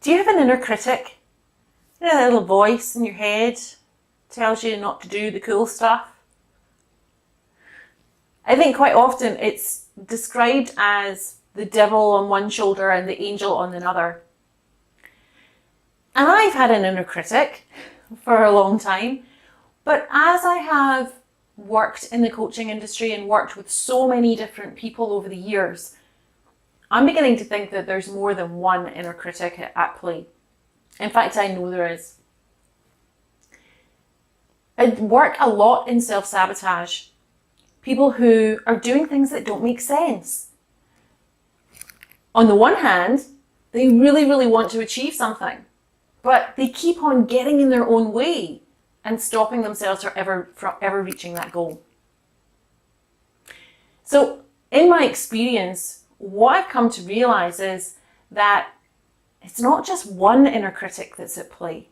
Do you have an inner critic? You know, that little voice in your head tells you not to do the cool stuff? I think quite often it's described as the devil on one shoulder and the angel on another. And I've had an inner critic for a long time, but as I have worked in the coaching industry and worked with so many different people over the years, I'm beginning to think that there's more than one inner critic at play. In fact, I know there is. I work a lot in self-sabotage. People who are doing things that don't make sense. On the one hand, they really, really want to achieve something, but they keep on getting in their own way and stopping themselves from ever reaching that goal. So in my experience, what I've come to realize is that it's not just one inner critic that's at play.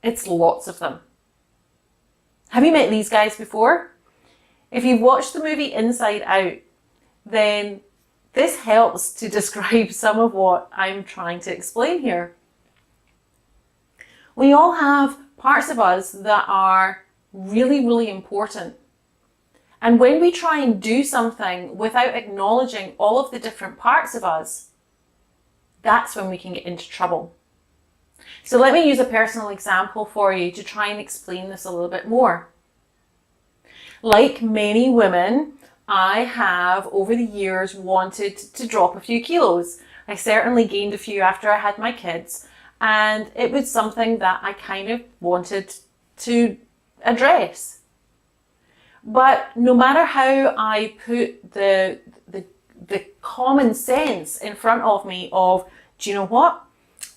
It's lots of them. Have you met these guys before? If you've watched the movie Inside Out, then this helps to describe some of what I'm trying to explain here. We all have parts of us that are really, really important. And when we try and do something without acknowledging all of the different parts of us, that's when we can get into trouble. So let me use a personal example for you to try and explain this a little bit more. Like many women, I have over the years wanted to drop a few kilos. I certainly gained a few after I had my kids, and it was something that I kind of wanted to address. But no matter how I put the common sense in front of me of, do you know what?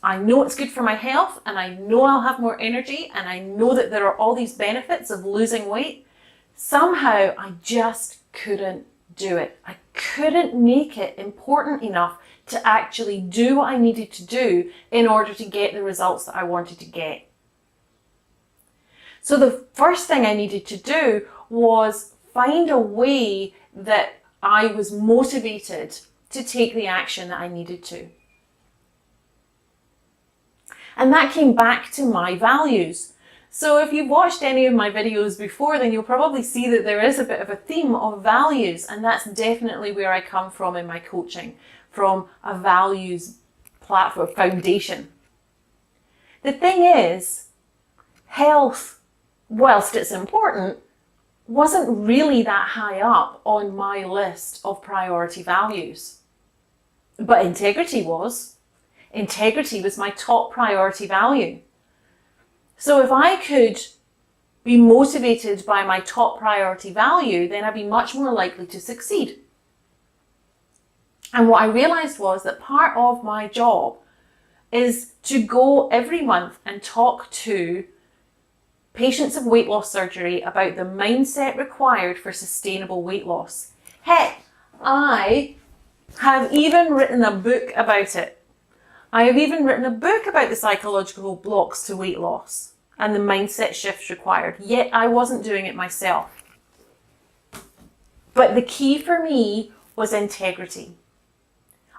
I know it's good for my health, and I know I'll have more energy, and I know that there are all these benefits of losing weight. Somehow I just couldn't do it. I couldn't make it important enough to actually do what I needed to do in order to get the results that I wanted to get. So the first thing I needed to do was find a way that I was motivated to take the action that I needed to. And that came back to my values. So if you've watched any of my videos before, then you'll probably see that there is a bit of a theme of values, and that's definitely where I come from in my coaching, from a values platform, foundation. The thing is, health, whilst it's important, wasn't really that high up on my list of priority values. But integrity was. Integrity was my top priority value. So if I could be motivated by my top priority value, then I'd be much more likely to succeed. And what I realized was that part of my job is to go every month and talk to patients of weight loss surgery about the mindset required for sustainable weight loss. Heck, I have even written a book about it. I have even written a book about the psychological blocks to weight loss and the mindset shifts required, yet I wasn't doing it myself. But the key for me was integrity.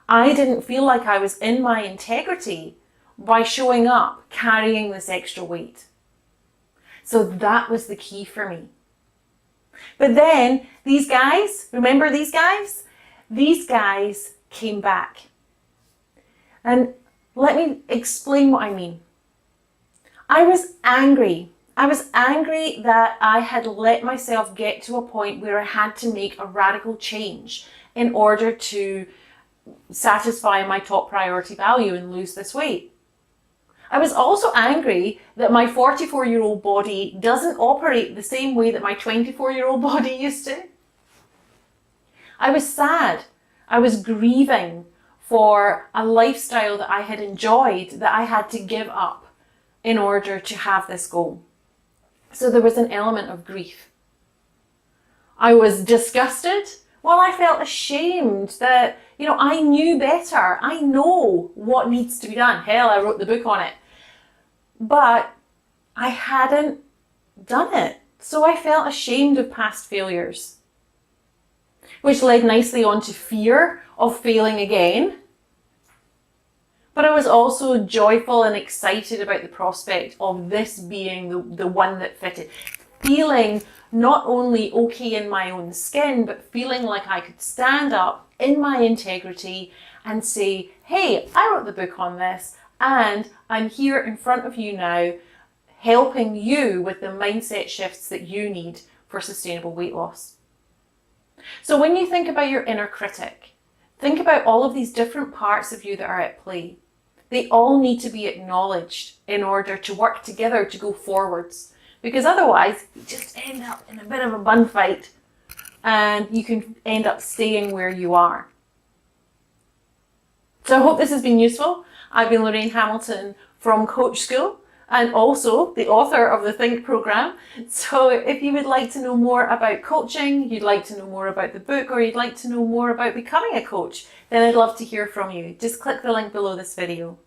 I didn't feel like I was in my integrity by showing up carrying this extra weight. So that was the key for me. But then these guys, remember these guys? These guys came back. And let me explain what I mean. I was angry. I was angry that I had let myself get to a point where I had to make a radical change in order to satisfy my top priority value and lose this weight. I was also angry that my 44-year-old body doesn't operate the same way that my 24-year-old body used to. I was sad. I was grieving for a lifestyle that I had enjoyed that I had to give up in order to have this goal. So there was an element of grief. I was disgusted. Well, I felt ashamed that, I knew better. I know what needs to be done. Hell, I wrote the book on it. But I hadn't done it. So I felt ashamed of past failures, which led nicely on to fear of failing again, But I was also joyful and excited about the prospect of this being the one that fitted. Feeling not only okay in my own skin, but feeling like I could stand up in my integrity and say, hey, I wrote the book on this and I'm here in front of you now, helping you with the mindset shifts that you need for sustainable weight loss. So when you think about your inner critic, think about all of these different parts of you that are at play. They all need to be acknowledged in order to work together to go forwards. Because otherwise, you just end up in a bit of a bun fight and you can end up staying where you are. So I hope this has been useful. I've been Lorraine Hamilton from Coach School and also the author of the Think programme. So if you would like to know more about coaching, you'd like to know more about the book, or you'd like to know more about becoming a coach, then I'd love to hear from you. Just click the link below this video.